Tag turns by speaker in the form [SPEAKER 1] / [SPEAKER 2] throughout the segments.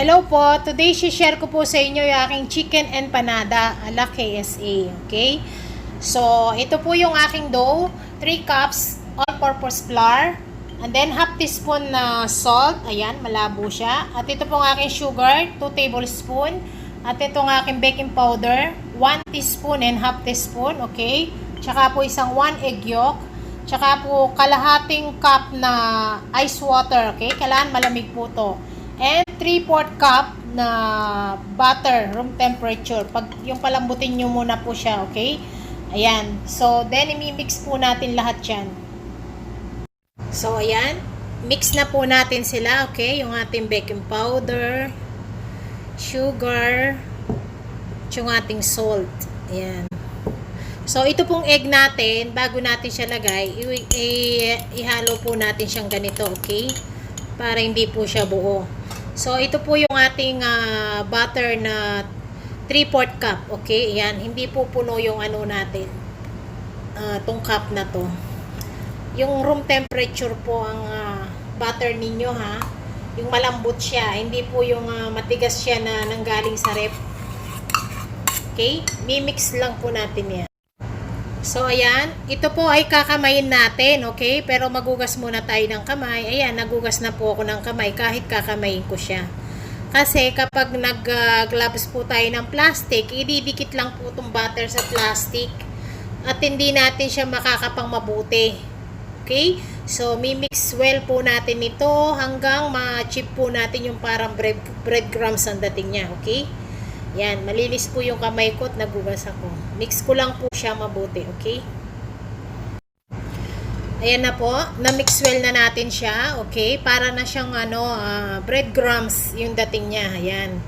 [SPEAKER 1] Hello po, today share ko po sa inyo yung aking chicken empanada ala KSA, okay? So, ito po yung aking dough, 3 cups all-purpose flour, and then half teaspoon na salt, ayan, malabo siya. At ito po ang aking sugar, 2 tablespoon, at ito ang aking baking powder, 1 teaspoon and half teaspoon, okay? Tsaka po isang 1 egg yolk, tsaka po kalahating cup na ice water, okay? Kailangan malamig po to. And 3/4 cup na butter, room temperature. Pag yung palambutin nyo muna po siya, okay? Ayan. So, then imimix po natin lahat yan. So, ayan. Mix na po natin sila, okay? Yung ating baking powder, sugar, yung ating salt. Ayan. So, ito pong egg natin, bago natin siya lagay, ihalo po natin siyang ganito, okay? Para hindi po siya buo. So, ito po yung ating butter na 3/4 cup. Okay? Ayan. Hindi po puno yung ano natin. Tong cup na to. Yung room temperature po ang butter ninyo, ha? Yung malambot siya. Hindi po yung matigas siya na nanggaling sa ref. Okay? Mimix lang po natin yan. So, ayan. Ito po ay kakamayin natin, okay? Pero magugas muna tayo ng kamay. Ayan, nagugas na po ako ng kamay kahit kakamayin ko siya. Kasi kapag nag-gloves po tayo ng plastic, ididikit lang po itong butter sa plastic. At hindi natin siya makakapang mabuti. Okay? So, mimix well po natin ito hanggang ma-chip po natin yung parang breadcrumbs ang dating niya, okay? Yan, malinis po yung kamay ko at nagugas ako. Mix ko lang po siya mabuti, okay? Ayan na po, na-mix well na natin siya, okay? Para na siyang breadcrumbs yung dating niya, ayan.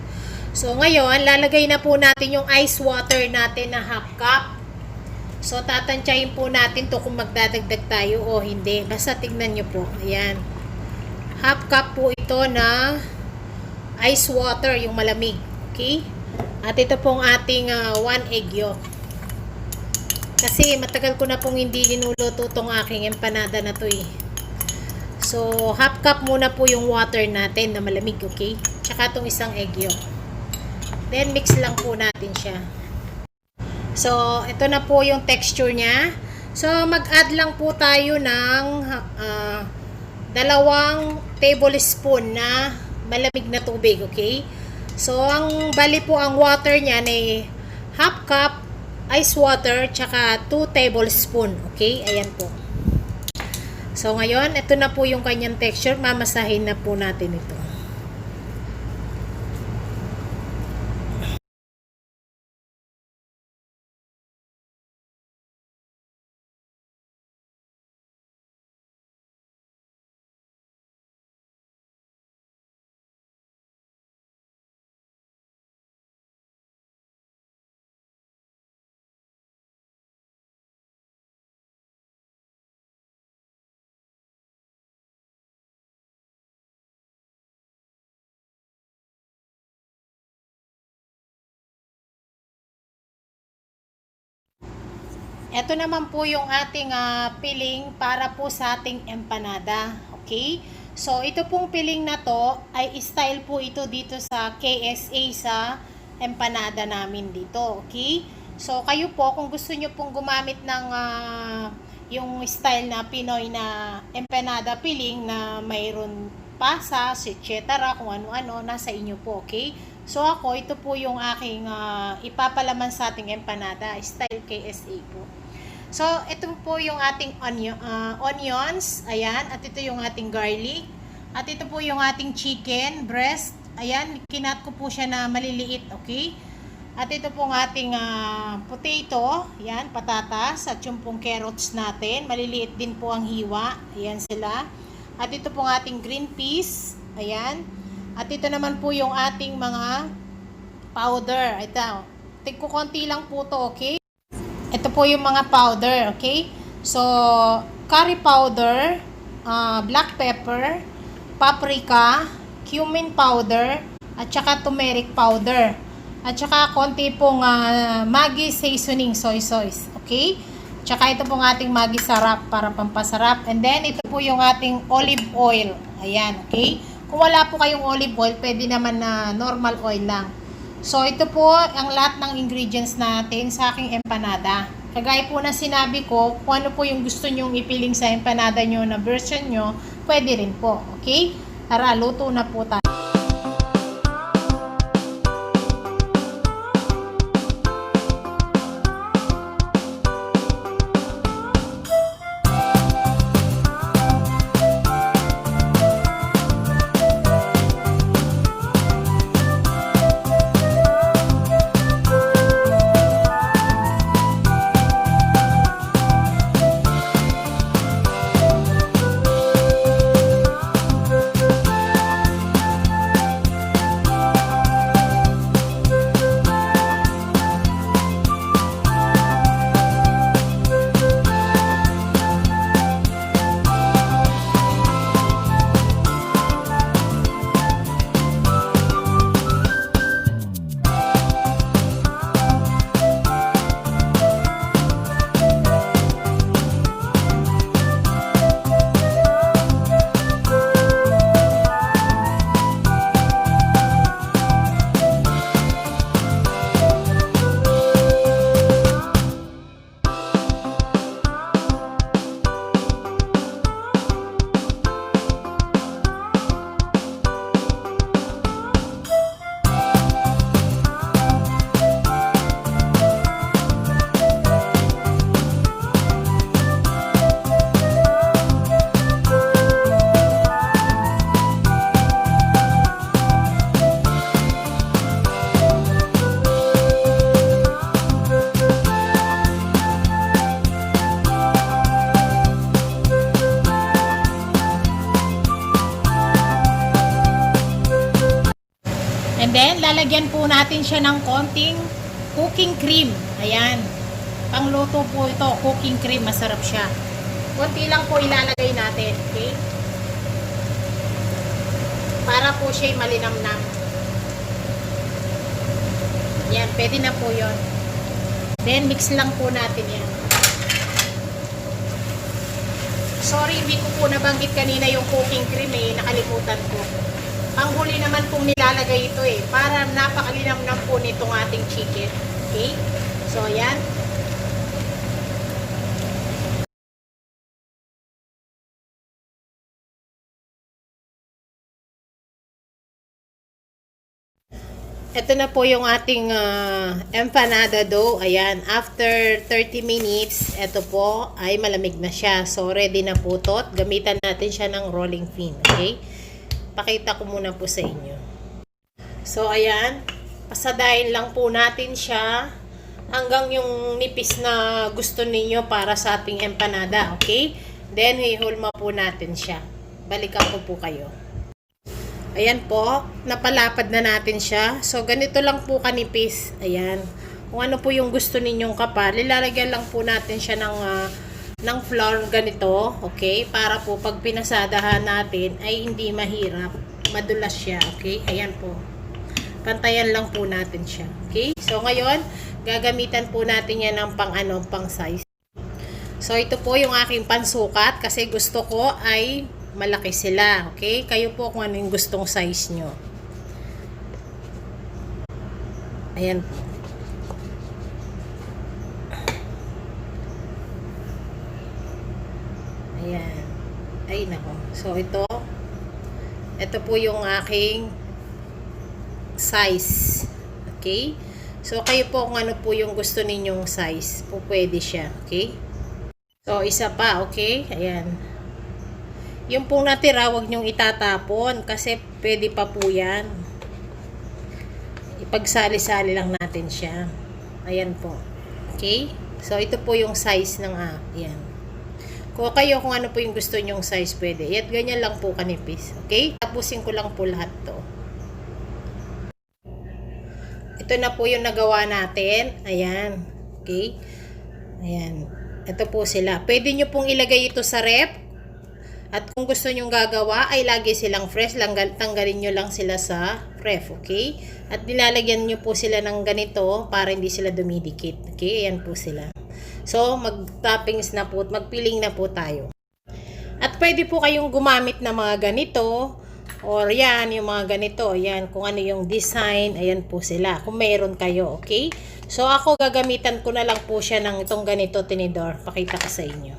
[SPEAKER 1] So ngayon, lalagay na po natin yung ice water natin na half cup. So tatantyahin po natin to kung magdadagdag tayo o hindi. Basta tignan nyo po, ayan. Half cup po ito na ice water, yung malamig, okay? At ito pong ating 1 egg yolk. Kasi matagal ko na pong hindi linuluto itong aking empanada na to eh. So, half cup muna po yung water natin na malamig, okay? Tsaka itong isang egg yolk. Then, mix lang po natin siya. So, ito na po yung texture niya. So, mag-add lang po tayo ng 2 tablespoon na malamig na tubig, okay? So, ang bali po ang water niya ay half cup ice water tsaka 2 tablespoon. Okay? Ayan po. So, ngayon, ito na po yung kanyang texture. Mamasahin na po natin ito. Ito naman po yung ating filling para po sa ating empanada. Okay? So, ito pong filling na to ay style po ito dito sa KSA sa empanada namin dito. Okay? So, kayo po kung gusto nyo pong gumamit ng yung style na Pinoy na empanada filling na mayroon pasas, etc. kung ano-ano, nasa inyo po. Okay? So, ako, ito po yung aking ipapalaman sa ating empanada. Style KSA po. So, ito po yung ating onions. Ayan. At ito yung ating garlic. At ito po yung ating chicken breast. Ayan. Kinat ko po siya na maliliit. Okay. At ito po ang ating potato. Ayan. Patatas. At yung pong carrots natin. Maliliit din po ang hiwa. Ayan sila. At ito po ang ating green peas. Ayan. At ito naman po yung ating mga powder. Ito. Tigko konti lang po to. Okay. Ito po yung mga powder, okay? So, curry powder, black pepper, paprika, cumin powder, at saka turmeric powder. At saka konti pong Maggi seasoning soy sauce, okay? Tsaka ito pong ating Maggi sarap para pampasarap. And then, ito po yung ating olive oil. Ayan, okay? Kung wala po kayong olive oil, pwede naman na normal oil lang. So, ito po ang lahat ng ingredients natin sa aking empanada. Kagaya po na sinabi ko, kung ano po yung gusto nyong ipiling sa empanada nyo na version nyo, pwede rin po. Okay? Tara, luto na po tayo. And then, lalagyan po natin siya ng konting cooking cream. Ayan. Pangluto po ito, cooking cream. Masarap siya. Konti lang po ilalagay natin. Okay? Para po siya malinamnam. Yan, pwede na po yon. Then, mix lang po natin yan. Sorry, hindi ko po nabanggit kanina yung cooking cream eh. Nakalimutan ko. Ang huli naman pong nilalagay ito eh. Para napakalinamnam po nitong ating chicken. Okay? So, ayan. Ito na po yung ating empanada dough. Ayan. After 30 minutes, ito po ay malamig na siya. So, ready na po to. Gamitan natin siya ng rolling pin. Okay? Pakita ko muna po sa inyo. So, ayan. Pasadayin lang po natin siya hanggang yung nipis na gusto ninyo para sa ating empanada. Okay? Then, hihulma po natin siya. Balikan ko po kayo. Ayan po. Napalapad na natin siya. So, ganito lang po kanipis. Ayan. Kung ano po yung gusto ninyong kapal, ilalagyan lang po natin siya ng flour ganito, okay? Para po pag pinasadahan natin ay hindi mahirap, madulas siya, okay? Ayan po. Pantayan lang po natin siya, okay? So ngayon, gagamitan po natin yan ng pang size. So ito po yung aking pansukat kasi gusto ko ay malaki sila, okay? Kayo po kung ano yung gustong size nyo. Ayan po. Ayan. Ay, nako. So, ito po yung aking size. Okay? So, kayo po kung ano po yung gusto ninyong size. Po pwede siya. Okay? So, isa pa. Okay? Ayan. Yung pong natira, wag nyong itatapon kasi pwede pa po yan. Ipagsali-sali lang natin siya. Ayan po. Okay? So, ito po yung size ng ayan. Kung kayo kung ano po yung gusto nyong size, pwede. At ganyan lang po kanipis. Okay? Tapusin ko lang po lahat to. Ito na po yung nagawa natin. Ayan. Okay? Ayan. Ito po sila. Pwede nyo pong ilagay ito sa rep. At kung gusto nyong gagawa, ay lagi silang fresh. Tanggalin nyo lang sila sa ref. Okay? At nilalagyan nyo po sila ng ganito para hindi sila dumidikit. Okay? Ayan po sila. So, mag-toppings na po, magpiling na po tayo. At pwede po kayong gumamit ng mga ganito Or yan, yung mga ganito. Yan, kung ano yung design. Ayan po sila. Kung meron kayo, okay? So, ako gagamitan ko na lang po siya ng itong ganito tinidor. Pakita ko sa inyo.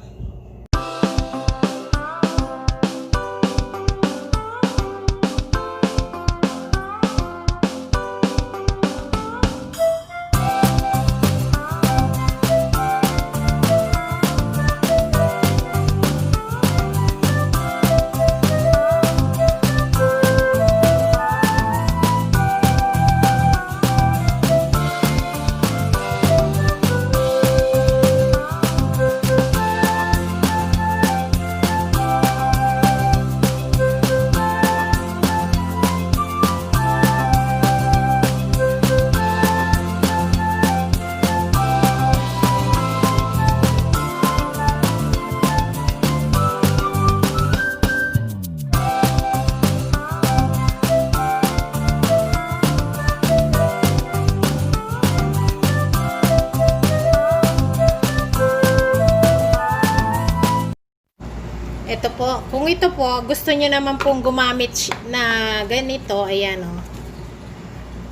[SPEAKER 1] Ito po, kung ito po, gusto nyo naman pong gumamit na ganito, ayan o.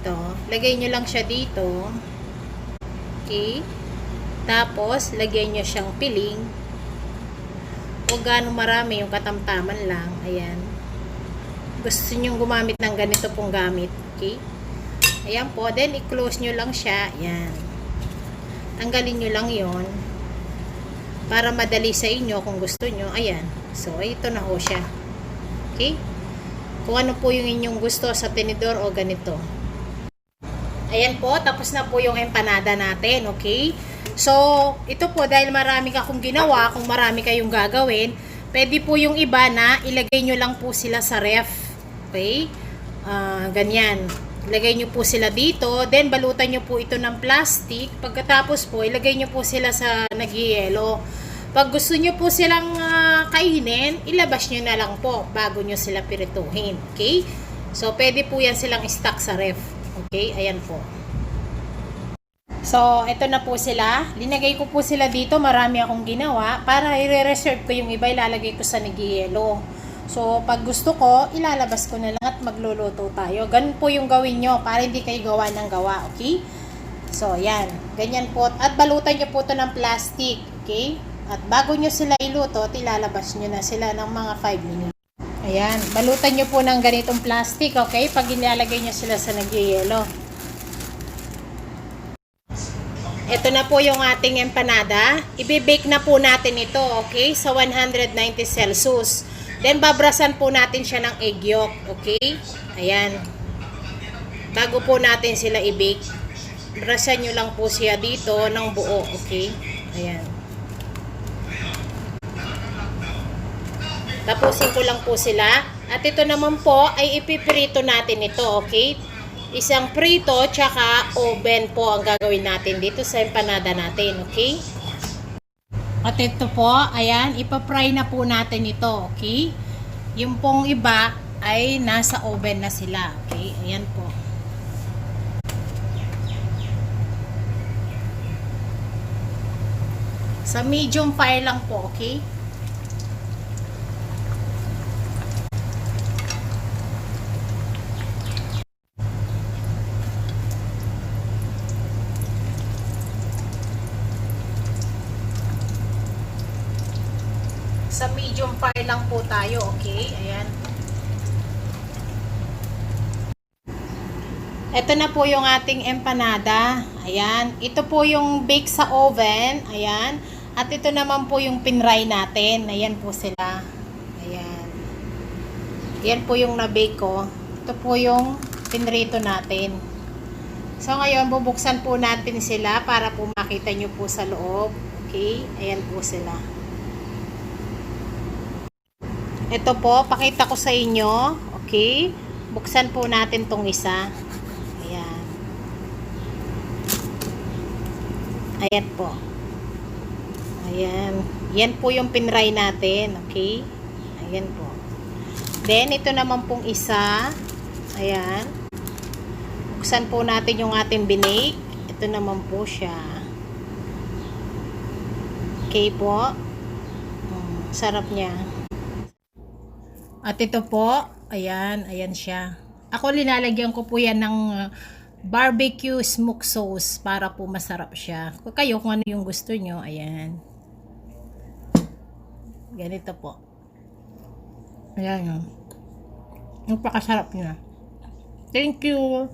[SPEAKER 1] Ito, lagay nyo lang siya dito. Okay. Tapos, lagyan nyo siyang piling. Huwag gano'ng marami, yung katamtaman lang. Ayan. Gusto nyo gumamit ng ganito pong gamit. Okay. Ayan po, then i-close nyo lang siya. Ayan. Tanggalin nyo lang yon para madali sa inyo kung gusto nyo. Ayan. So, ito na ho siya. Okay? Kung ano po yung inyong gusto sa tinidor o ganito. Ayan po. Tapos na po yung empanada natin. Okay? So, ito po dahil marami akong ginawa, kung marami kayong gagawin, pwede po yung iba na ilagay nyo lang po sila sa ref. Okay? Ganyan. Ilagay nyo po sila dito. Then, balutan nyo po ito ng plastic. Pagkatapos po, ilagay nyo po sila sa nagyayelo. Pag gusto nyo po silang kainin, ilabas nyo na lang po bago nyo sila pirituhin. Okay? So, pwede po yan silang stock sa ref. Okay? Ayan po. So, ito na po sila. Linagay ko po sila dito. Marami akong ginawa. Para i-reserve ko yung iba, ilalagay ko sa nagyayelo. So, pag gusto ko, ilalabas ko na lang at magluluto tayo. Ganun po yung gawin nyo para hindi kayo gawa ng gawa. Okay? So, yan. Ganyan po. At balutan nyo po ito ng plastic. Okay? At bago nyo sila iluto, ilalabas nyo na sila ng mga 5 minutes. Ayan. Balutan nyo po ng ganitong plastic. Okay? Pag ilalagay nyo sila sa nagyayelo. Ito na po yung ating empanada. Ibe-bake na po natin ito. Okay? Sa 190 Celsius. Then, babrasan po natin siya ng egg yolk. Okay? Ayan. Bago po natin sila i-bake, brasan nyo lang po siya dito ng buo. Okay? Ayan. Tapusin ko lang po sila. At ito naman po ay ipiprito natin ito. Okay? Isang prito tsaka oven po ang gagawin natin dito sa empanada natin. Okay? At ito po, ayan, ipapry na po natin ito, okay? Yung pong iba ay nasa oven na sila, okay? Ayan po. Sa medium fire lang po, okay? Sa medium fire lang po tayo, okay? Ayan. Ito na po yung ating empanada. Ayan. Ito po yung bake sa oven. Ayan. At ito naman po yung pinray natin. Ayan po sila. Ayan. Yan po yung na-bake ko. Ito po yung pinrito natin. So, ngayon, bubuksan po natin sila para po makita nyo po sa loob. Okay? Ayan po sila. Ito po, pakita ko sa inyo. Okay? Buksan po natin tong isa. Ayan. Ayan po. Ayan. Yan po yung pinray natin. Okay? Ayan po. Then, ito naman pong isa. Ayan. Buksan po natin yung ating binake. Ito naman po siya. Okay po. Sarap niya. At ito po, Ayan, ayan siya. Ako linalagyan ko po yan ng barbecue smoke sauce para po masarap siya. Kung kayo, kung ano yung gusto nyo, ayan. Ganito po. Ayan yun. Napakasarap niya. Thank you.